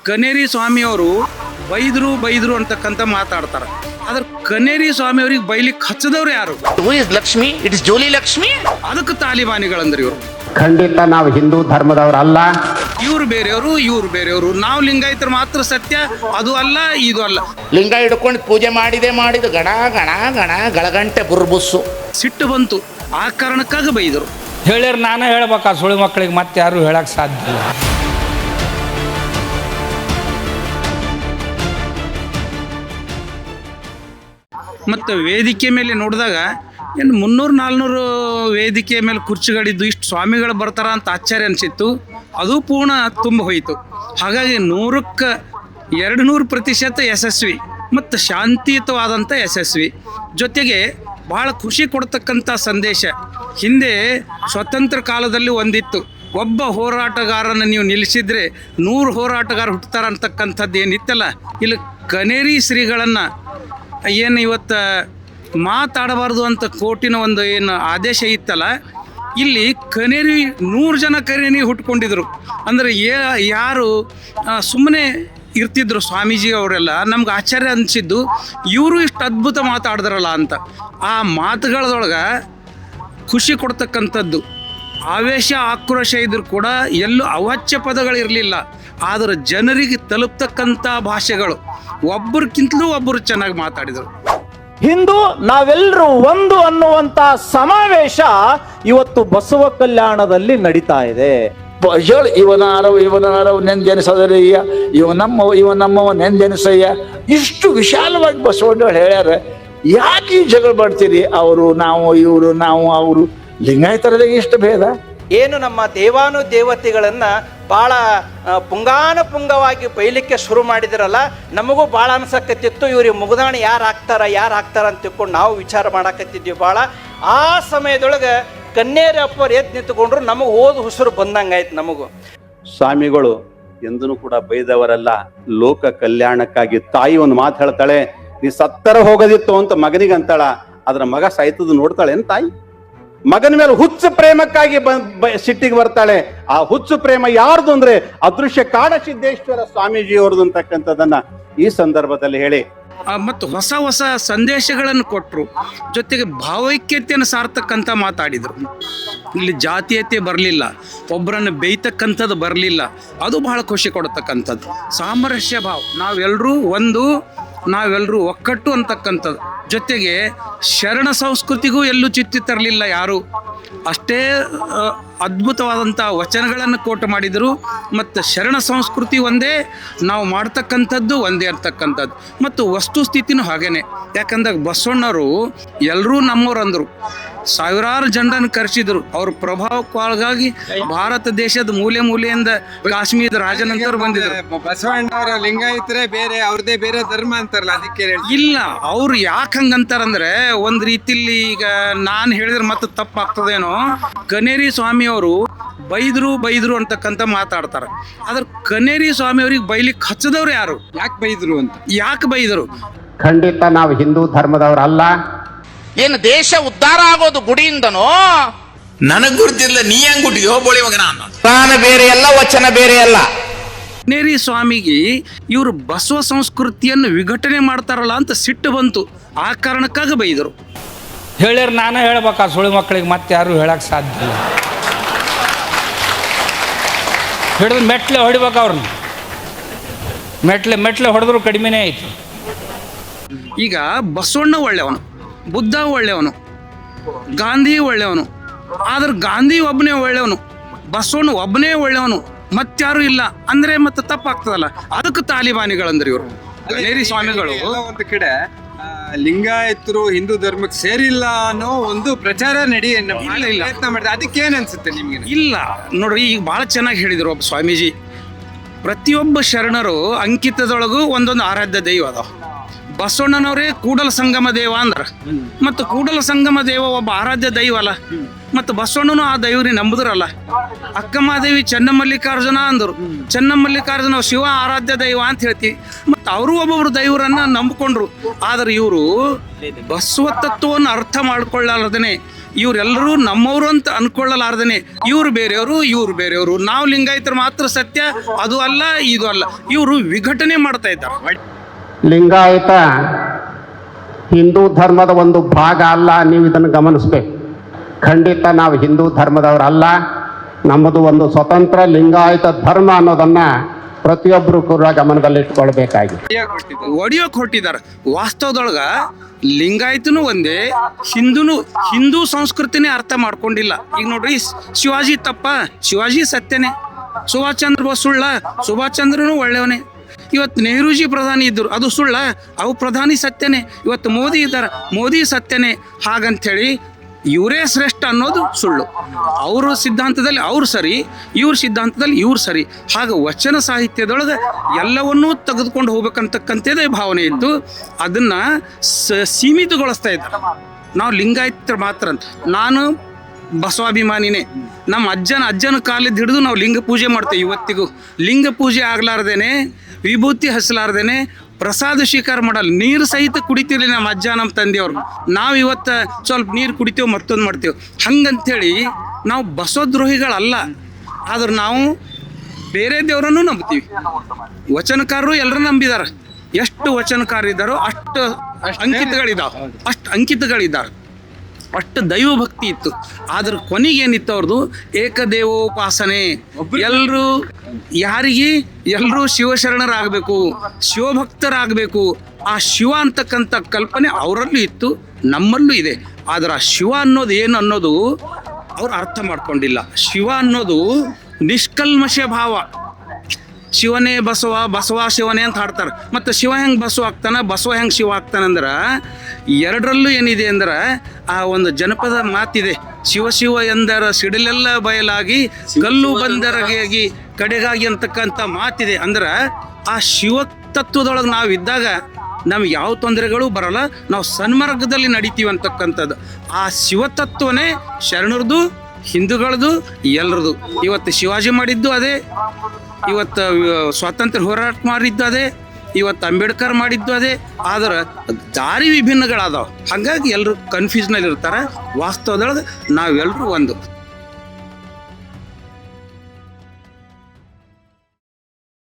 ಕನೇರಿ ಸ್ವಾಮಿಯವರು ಬೈದ್ರು ಅಂತಕ್ಕಂಥ ಮಾತಾಡ್ತಾರೆ. ಆದ್ರೆ ಕನೇರಿ ಸ್ವಾಮಿಯವ್ರಿಗೆ ಬೈಲಿಕ್ಕೆ ಹಚ್ಚದವ್ರು ಯಾರು? Lakshmi, it is jolly Lakshmi. ಅದಕ್ಕೆ ತಾಲಿಬಾನಿಗಳಂದ್ರೆ ಇವರು. ಖಂಡಿತ ನಾವು ಹಿಂದೂ ಧರ್ಮದವರಲ್ಲ. ಇವ್ರು ಬೇರೆಯವರು. ನಾವು ಲಿಂಗಾಯತರು ಮಾತ್ರ ಸತ್ಯ, ಅದು ಅಲ್ಲ ಇದು ಅಲ್ಲ. ಲಿಂಗ ಹಿಡ್ಕೊಂಡು ಪೂಜೆ ಮಾಡಿದ ಗಣ ಗಣ ಗಣ ಗಳಗಂಟೆ ಬುರ್ಬುಸ್ಸು. ಸಿಟ್ಟು ಬಂತು, ಆ ಕಾರಣಕ್ಕಾಗಿ ಬೈದರು. ಹೇಳ್ಯಾರ, ನಾನು ಹೇಳ್ಬೇಕಾ ಸುಳಿ ಮಕ್ಕಳಿಗೆ ಮತ್ತೆ ಯಾರು ಹೇಳಕ್ ಸಾಧ್ಯ ಇಲ್ಲ. ಮತ್ತು ವೇದಿಕೆ ಮೇಲೆ ನೋಡಿದಾಗ ಏನು 300-400 ವೇದಿಕೆ ಮೇಲೆ ಕುರ್ಚಿಗಳಿದ್ದು ಇಷ್ಟು ಸ್ವಾಮಿಗಳು ಬರ್ತಾರ ಅಂತ ಆಶ್ಚರ್ಯ ಅನಿಸಿತ್ತು. ಅದು ಪೂರ್ಣ ತುಂಬ ಹೋಯಿತು. ಹಾಗಾಗಿ 100ಕ್ಕೆ 200% ಯಶಸ್ವಿ ಮತ್ತು ಶಾಂತಿಯುತವಾದಂಥ ಯಶಸ್ವಿ. ಜೊತೆಗೆ ಭಾಳ ಖುಷಿ ಕೊಡ್ತಕ್ಕಂಥ ಸಂದೇಶ. ಹಿಂದೆ ಸ್ವತಂತ್ರ ಕಾಲದಲ್ಲಿ ಒಂದಿತ್ತು, ಒಬ್ಬ ಹೋರಾಟಗಾರನ ನೀವು ನಿಲ್ಲಿಸಿದರೆ 100 ಹೋರಾಟಗಾರ ಹುಟ್ಟುತ್ತಾರೆ ಅಂತಕ್ಕಂಥದ್ದು ಏನಿತ್ತಲ್ಲ, ಇಲ್ಲಿ ಕನೇರಿ ಶ್ರೀಗಳನ್ನು ಏನು ಇವತ್ತು ಮಾತಾಡಬಾರ್ದು ಅಂತ ಕೋರ್ಟಿನ ಒಂದು ಏನು ಆದೇಶ ಇತ್ತಲ್ಲ, ಇಲ್ಲಿ ಕನೇರಿ 100 ಜನ ಕನೇರಿ ಹುಟ್ಕೊಂಡಿದ್ರು. ಅಂದರೆ ಯಾರು ಸುಮ್ಮನೆ ಇರ್ತಿದ್ರು ಸ್ವಾಮೀಜಿ ಅವರೆಲ್ಲ. ನಮ್ಗೆ ಆಶ್ಚರ್ಯ ಅನಿಸಿದ್ದು ಇವರು ಇಷ್ಟು ಅದ್ಭುತ ಮಾತಾಡಿದ್ರಲ್ಲ ಅಂತ. ಆ ಮಾತುಗಳದೊಳಗೆ ಖುಷಿ ಕೊಡ್ತಕ್ಕಂಥದ್ದು, ಆವೇಶ ಆಕ್ರೋಶ ಇದ್ರೂ ಕೂಡ ಎಲ್ಲೂ ಅವಾಚ್ಯ ಪದಗಳಿರಲಿಲ್ಲ. ಆದರೆ ಜನರಿಗೆ ತಲುಪ್ತಕ್ಕಂಥ ಭಾಷೆಗಳು ಒಬ್ಬರಿಗಿಂತಲೂ ಒಬ್ಬರು ಚೆನ್ನಾಗಿ ಮಾತಾಡಿದರು. ಹಿಂದೂ ನಾವೆಲ್ಲರೂ ಒಂದು ಅನ್ನುವಂತ ಸಮಾವೇಶ ಇವತ್ತು ಬಸವ ಕಲ್ಯಾಣದಲ್ಲಿ ನಡೀತಾ ಇದೆ. ಇವನಾರವ್ ನೆನ್ ಜನಿಸೋದರಯ್ಯ, ಇವ ನಮ್ಮವ ನೆನ್ ಜನಿಸಯ್ಯ. ಇಷ್ಟು ವಿಶಾಲವಾಗಿ ಬಸವಣ್ಣ ಹೇಳ್ಯಾರ. ಯಾಕೆ ಈ ಜಗಳ ಮಾಡ್ತೀರಿ? ಅವರು ನಾವು, ಇವರು ನಾವು, ಅವರು. ಲಿಂಗಾಯತರದಾಗ ಇಷ್ಟು ಭೇದ. ಏನು ನಮ್ಮ ದೇವಾನು ದೇವತೆಗಳನ್ನ ಭಾಳ ಪುಂಗಾನುಪುಂಗವಾಗಿ ಬೈಲಿಕ್ಕೆ ಶುರು ಮಾಡಿದಿರಲ್ಲ, ನಮಗೂ ಭಾಳ ಅನ್ಸಕತ್ತಿತ್ತು ಇವ್ರಿಗೆ ಮುಗ್ದಾಣಿ ಯಾರು ಹಾಕ್ತಾರ ಅಂತ ತಿಳ್ಕೊಂಡು ನಾವು ವಿಚಾರ ಮಾಡಾಕತ್ತಿದ್ವಿ ಭಾಳ. ಆ ಸಮಯದೊಳಗೆ ಕನ್ನೇರಿ ಅಪ್ಪರು ಎದ್ದು ನಿಂತ್ಕೊಂಡ್ರು, ನಮಗೆ ಓದು ಹುಸುರು ಬಂದಂಗಾಯ್ತು ನಮಗೂ. ಸ್ವಾಮಿಗಳು ಎಂದೂ ಕೂಡ ಬೈದವರಲ್ಲ. ಲೋಕ ಕಲ್ಯಾಣಕ್ಕಾಗಿ ತಾಯಿ ಒಂದು ಮಾತು ಹೇಳ್ತಾಳೆ, ನೀ ಸತ್ತರ ಹೋಗೋದಿತ್ತು ಅಂತ ಮಗನಿಗೆ ಅಂತಾಳ. ಅದ್ರ ಮಗ ಸಾಯ್ತದ ನೋಡ್ತಾಳೆ ಏನ್ ತಾಯಿ? ಮಗನ ಮೇಲೆ ಹುಚ್ಚು ಪ್ರೇಮಕ್ಕಾಗಿ ಸಿಟ್ಟಿಗೆ ಬರ್ತಾಳೆ. ಆ ಹುಚ್ಚು ಪ್ರೇಮ ಯಾರ್ದು ಅಂದ್ರೆ ಅದೃಶ್ಯ ಕಾಡಸಿದ್ದೇಶ್ವರ ಸ್ವಾಮೀಜಿಯವ್ರದ್ದು ಅಂತಕ್ಕಂಥದ್ದನ್ನ ಈ ಸಂದರ್ಭದಲ್ಲಿ ಹೇಳಿ ಮತ್ತು ಹೊಸ ಹೊಸ ಸಂದೇಶಗಳನ್ನು ಕೊಟ್ಟರು. ಜೊತೆಗೆ ಭಾವೈಕ್ಯತೆಯನ್ನು ಸಾರ್ತಕ್ಕಂಥ ಮಾತಾಡಿದರು. ಇಲ್ಲಿ ಜಾತೀಯತೆ ಬರಲಿಲ್ಲ, ಒಬ್ಬರನ್ನು ಬೇಯ್ತಕ್ಕಂಥದ್ದು ಬರಲಿಲ್ಲ. ಅದು ಬಹಳ ಖುಷಿ ಕೊಡತಕ್ಕಂಥದ್ದು. ಸಾಮರಸ್ಯ ಭಾವ, ನಾವೆಲ್ಲರೂ ಒಕ್ಕಟ್ಟು ಅಂತಕ್ಕಂಥದ್ದು. ಜೊತೆಗೆ ಶರಣ ಸಂಸ್ಕೃತಿಗೂ ಎಲ್ಲೂ ಚಿತ್ತಿ ತರಲಿಲ್ಲ ಯಾರು. ಅಷ್ಟೇ ಅದ್ಭುತವಾದಂಥ ವಚನಗಳನ್ನು ಕೋಟ್ ಮಾಡಿದರು. ಮತ್ತು ಶರಣ ಸಂಸ್ಕೃತಿ ಒಂದೇ, ನಾವು ಮಾಡ್ತಕ್ಕಂಥದ್ದು ಒಂದೇ ಅಂತಕ್ಕಂಥದ್ದು. ಮತ್ತು ವಸ್ತುಸ್ಥಿತಿನೂ ಹಾಗೇನೆ. ಯಾಕಂದಾಗ ಬಸವಣ್ಣವರು ಎಲ್ಲರೂ ನಮ್ಮವ್ರು ಅಂದರು. ಸಾವಿರಾರು ಜನರನ್ನು ಕರೆಸಿದ್ರು. ಅವ್ರ ಪ್ರಭಾವಕ್ಕೊಳಗಾಗಿ ಭಾರತ ದೇಶದ ಮೂಲೆಯಿಂದ ಕಾಶ್ಮೀರದ ರಾಜನಂತರ ಬಂದಿದ್ರು. ಬಸವಣ್ಣವರ ಲಿಂಗಾಯತರೇ ಬೇರೆ, ಅವ್ರದೇ ಬೇರೆ ಧರ್ಮ ಅಂತಾರಲ್ಲ, ಅದಕ್ಕೆ ಇಲ್ಲ. ಅವ್ರು ಯಾಕೆ ಹಂಗಂತಾರಂದ್ರೆ, ಒಂದು ರೀತಿಲಿ ಈಗ ನಾನು ಹೇಳಿದ್ರೆ ಮತ್ತೆ ತಪ್ಪಾಗ್ತದೇನೋ, ಕನೇರಿ ಸ್ವಾಮಿಯವರು ಬೈದ್ರು ಅಂತಕ್ಕಂಥ ಮಾತಾಡ್ತಾರೆ. ಆದ್ರೆ ಕನೇರಿ ಸ್ವಾಮಿಯವ್ರಿಗೆ ಬೈಲಿಕ್ಕೆ ಹಚ್ಚದವ್ರು ಯಾರು? ಯಾಕೆ ಬೈದರು? ಖಂಡಿತ ನಾವು ಹಿಂದೂ ಧರ್ಮದವರಲ್ಲ. ಏನು ದೇಶ ಉದ್ಧಾರ ಆಗೋದು ಗುಡಿಯಿಂದನೋ? ನನಗ್ ಗುರುತಿಲ್ಲ, ನೀ ಹೆಂಗ್ ಗುಟ್ಟಿಯೋ ಬೋಳಿ ಮಗನ. ಪ್ರಾಣ ಬೇರೆ ಅಲ್ಲ, ವಚನ ಬೇರೆ ಅಲ್ಲ. ಕನೇರಿ ಸ್ವಾಮಿಗೆ ಇವರು ಬಸವ ಸಂಸ್ಕೃತಿಯನ್ನು ವಿಘಟನೆ ಮಾಡ್ತಾರಲ್ಲ ಅಂತ ಸಿಟ್ಟು ಬಂತು. ಆ ಕಾರಣಕ್ಕಾಗಿ ಬೈದರು. ಹೇಳ್ಯಾರ, ನಾನು ಹೇಳ್ಬೇಕಾ ಸುಳಿ ಮಕ್ಕಳಿಗೆ ಮತ್ತೆ ಯಾರು ಹೇಳಕ್ ಸಾಧ್ಯ ಇಲ್ಲ. ಹಿಡಿದು ಮೆಟ್ಲೆ ಹೊಡಿಬೇಕು ಅವ್ರನ್ನ. ಮೆಟ್ಲೆ ಹೊಡೆದ್ರು ಕಡಿಮೆನೇ ಆಯ್ತು. ಈಗ ಬಸವಣ್ಣ ಒಳ್ಳೆಯವನು, ಬುದ್ಧ ಒಳ್ಳೆಯವನು, ಗಾಂಧಿ ಒಳ್ಳೆಯವನು. ಆದ್ರೆ ಗಾಂಧಿ ಒಬ್ಬನೇ ಒಳ್ಳೆಯವನು, ಬಸವಣ್ಣ ಒಬ್ಬನೇ ಒಳ್ಳೆಯವನು, ಮತ್ತಾರು ಇಲ್ಲ ಅಂದ್ರೆ ಮತ್ತೆ ತಪ್ಪಾಗ್ತದಲ್ಲ. ಅದಕ್ಕೆ ತಾಲಿಬಾನಿಗಳಂದ್ರೆ ಇವರು ಕನೇರಿ ಸ್ವಾಮಿಗಳು. ಒಂದು ಕಡೆ ಲಿಂಗಾಯತರು ಹಿಂದೂ ಧರ್ಮಕ್ಕೆ ಸೇರಿಲ್ಲ ಅನ್ನೋ ಒಂದು ಪ್ರಚಾರ ಪ್ರಯತ್ನ ಮಾಡಿದೆ. ಅದಕ್ಕೇನು ಅನ್ಸುತ್ತೆ ನಿಮ್ಗೆ? ಇಲ್ಲ ನೋಡ್ರಿ, ಈಗ ಭಾಳ ಚೆನ್ನಾಗಿ ಹೇಳಿದರು ಒಬ್ಬ ಸ್ವಾಮೀಜಿ. ಪ್ರತಿಯೊಬ್ಬ ಶರಣರು ಅಂಕಿತದೊಳಗೂ ಒಂದೊಂದು ಆರಾಧ್ಯ ದೈವ ಅದಾವ. ಬಸವಣ್ಣನವರೇ ಕೂಡಲ ಸಂಗಮ ದೇವ ಅಂದ್ರ. ಮತ್ತು ಕೂಡಲ ಸಂಗಮ ದೇವ ಒಬ್ಬ ಆರಾಧ್ಯ ದೈವ ಅಲ್ಲ. ಮತ್ತು ಬಸವಣ್ಣನು ಆ ದೈವರಿ ನಂಬುದ್ರಲ್ಲ. ಅಕ್ಕಮಹಾದೇವಿ ಚೆನ್ನಮಲ್ಲಿಕಾರ್ಜುನ ಅಂದರು. ಚೆನ್ನಮಲ್ಲಿಕಾರ್ಜುನ ಶಿವ ಆರಾಧ್ಯ ದೈವ ಅಂತ ಹೇಳ್ತೀವಿ. ಮತ್ತು ಅವರು ಒಬ್ಬೊಬ್ರು ದೈವರನ್ನ ನಂಬಿಕೊಂಡ್ರು. ಆದ್ರೆ ಇವರು ಬಸವ ತತ್ವವನ್ನು ಅರ್ಥ ಮಾಡ್ಕೊಳ್ಳಾರ್ದನೆ, ಇವರೆಲ್ಲರೂ ನಮ್ಮವರು ಅಂತ ಅನ್ಕೊಳ್ಳಲಾರ್ದನೆ ಇವ್ರು ಬೇರೆಯವರು, ನಾವು ಲಿಂಗಾಯತರು ಮಾತ್ರ ಸತ್ಯ, ಅದು ಅಲ್ಲ ಇದು ಅಲ್ಲ, ಇವರು ವಿಘಟನೆ ಮಾಡ್ತಾ ಇದ್ದಾರೆ. ಲಿಂಗಾಯತ ಹಿಂದೂ ಧರ್ಮದ ಒಂದು ಭಾಗ ಅಲ್ಲ, ನೀವು ಇದನ್ನು ಗಮನಿಸ್ಬೇಕು. ಖಂಡಿತ ನಾವು ಹಿಂದೂ ಧರ್ಮದವರಲ್ಲ. ನಮ್ಮದು ಒಂದು ಸ್ವತಂತ್ರ ಲಿಂಗಾಯತ ಧರ್ಮ ಅನ್ನೋದನ್ನ ಪ್ರತಿಯೊಬ್ಬರು ಕೂಡ ಗಮನದಲ್ಲಿಟ್ಕೊಳ್ಬೇಕಾಗಿದೆ. ಒಡಿಯೋಕ್ ಹೊಟ್ಟಿದ್ದಾರೆ. ವಾಸ್ತವದೊಳಗ ಲಿಂಗಾಯತನು ಒಂದೇ, ಹಿಂದೂ ಸಂಸ್ಕೃತಿನೇ ಅರ್ಥ ಮಾಡ್ಕೊಂಡಿಲ್ಲ. ಈಗ ನೋಡ್ರಿ, ಶಿವಾಜಿ ತಪ್ಪ? ಶಿವಾಜಿ ಸತ್ಯನೇ. ಸುಭಾಷ್ ಚಂದ್ರ ಬೋಸ್ ಸುಳ್ಳ? ಸುಭಾಷ್ ಚಂದ್ರನು ಒಳ್ಳೆಯವನೇ. ಇವತ್ತು ನೆಹರೂಜಿ ಪ್ರಧಾನಿ ಇದ್ದರು, ಅದು ಸುಳ್ಳ? ಅವು ಪ್ರಧಾನಿ ಸತ್ಯನೇ. ಇವತ್ತು ಮೋದಿ ಇದ್ದಾರೆ, ಮೋದಿ ಸತ್ಯನೇ. ಹಾಗಂಥೇಳಿ ಇವರೇ ಶ್ರೇಷ್ಠ ಅನ್ನೋದು ಸುಳ್ಳು. ಅವ್ರ ಸಿದ್ಧಾಂತದಲ್ಲಿ ಅವ್ರು ಸರಿ, ಇವ್ರ ಸಿದ್ಧಾಂತದಲ್ಲಿ ಇವ್ರು ಸರಿ. ಹಾಗೆ ವಚನ ಸಾಹಿತ್ಯದೊಳಗೆ ಎಲ್ಲವನ್ನೂ ತೆಗೆದುಕೊಂಡು ಹೋಗ್ಬೇಕಂತಕ್ಕಂಥದ್ದೇ ಭಾವನೆ ಇತ್ತು. ಅದನ್ನು ಸೀಮಿತಗೊಳಿಸ್ತಾ ಇದ್ದಾರೆ. ನಾವು ಲಿಂಗಾಯತರು ಮಾತ್ರ ಅಂತ. ನಾನು ಬಸವಾಭಿಮಾನಿನೇ. ನಮ್ಮ ಅಜ್ಜನ ಕಾಲದ ಹಿಡಿದು ನಾವು ಲಿಂಗ ಪೂಜೆ ಮಾಡ್ತೇವೆ. ಇವತ್ತಿಗೂ ಲಿಂಗ ಪೂಜೆ ಆಗ್ಲಾರ್ದೇನೆ, ವಿಭೂತಿ ಹಚ್ಚಲಾರ್ದೇನೆ, ಪ್ರಸಾದ ಸ್ವೀಕಾರ ಮಾಡಲ್ಲ, ನೀರು ಸಹಿತ ಕುಡಿತೀರಿ ನಮ್ಮ ಅಜ್ಜ ನಮ್ಮ ತಂದೆಯವ್ರು. ನಾವು ಇವತ್ತು ಸ್ವಲ್ಪ ನೀರು ಕುಡಿತೇವೆ, ಮತ್ತೊಂದು ಮಾಡ್ತೇವೆ. ಹಂಗಂಥೇಳಿ ನಾವು ಬಸವದ್ರೋಹಿಗಳಲ್ಲ. ಆದ್ರೆ ನಾವು ಬೇರೆ ದೇವರನ್ನು ನಂಬ್ತೀವಿ. ವಚನಕಾರರು ಎಲ್ಲರೂ ನಂಬಿದ್ದಾರೆ. ಎಷ್ಟು ವಚನಕಾರರಿದ್ದಾರೋ ಅಷ್ಟು ಅಂಕಿತಗಳಿದ್ದಾವೆ, ಅಷ್ಟು ದೈವ ಭಕ್ತಿ ಇತ್ತು. ಆದ್ರೆ ಕೊನೆಗೇನಿತ್ತು ಅವ್ರದ್ದು? ಏಕದೇವೋಪಾಸನೆ. ಎಲ್ಲರೂ ಶಿವಶರಣರಾಗಬೇಕು, ಶಿವಭಕ್ತರಾಗಬೇಕು. ಆ ಶಿವ ಅಂತಕ್ಕಂಥ ಕಲ್ಪನೆ ಅವರಲ್ಲೂ ಇತ್ತು, ನಮ್ಮಲ್ಲೂ ಇದೆ. ಆದ್ರೆ ಆ ಶಿವ ಅನ್ನೋದು ಏನು ಅನ್ನೋದು ಅವ್ರು ಅರ್ಥ ಮಾಡ್ಕೊಂಡಿಲ್ಲ. ಶಿವ ಅನ್ನೋದು ನಿಷ್ಕಲ್ಮಶ ಭಾವ. ಶಿವನೇ ಬಸವ, ಬಸವ ಶಿವನೇ ಅಂತ ಹಾಡ್ತಾರೆ. ಮತ್ತು ಶಿವ ಹೆಂಗೆ ಬಸವ ಆಗ್ತಾನೆ, ಬಸವ ಹೆಂಗೆ ಶಿವ ಆಗ್ತಾನೆ ಅಂದ್ರೆ, ಎರಡರಲ್ಲೂ ಏನಿದೆ ಅಂದ್ರೆ ಆ ಒಂದು ಜನಪದ ಮಾತಿದೆ. ಶಿವ ಎಂದರ ಸಿಡಿಲೆಲ್ಲ ಬಯಲಾಗಿ, ಕಲ್ಲು ಬಂದರಗಾಗಿ ಕಡೆಗಾಗಿ ಅಂತಕ್ಕಂಥ ಮಾತಿದೆ. ಅಂದ್ರೆ ಆ ಶಿವ ತತ್ವದೊಳಗೆ ನಾವು ಇದ್ದಾಗ ನಮ್ಗೆ ಯಾವ ತೊಂದರೆಗಳು ಬರಲ್ಲ, ನಾವು ಸನ್ಮಾರ್ಗದಲ್ಲಿ ನಡಿತೀವಿ ಅಂತಕ್ಕಂಥದ್ದು. ಆ ಶಿವತತ್ವನೇ ಶರಣರದು, ಹಿಂದೂಗಳದು, ಎಲ್ಲರದು. ಇವತ್ತು ಶಿವಾಜಿ ಮಾಡಿದ್ದು ಅದೇ, ಇವತ್ತು ಸ್ವಾತಂತ್ರ್ಯ ಹೋರಾಟ ಮಾಡಿದ್ದು ಅದೇ, ಇವತ್ತು ಅಂಬೇಡ್ಕರ್ ಮಾಡಿದ್ದು ಅದೇ. ಆದ್ರೆ ದಾರಿ ವಿಭಿನ್ನಗಳಾದವು. ಹಾಗಾಗಿ ಎಲ್ಲರೂ ಕನ್ಫ್ಯೂಸ್ನಲ್ಲಿ ಇರ್ತಾರೆ. ವಾಸ್ತವದೊಳಗೆ ನಾವೆಲ್ಲರೂ ಒಂದು.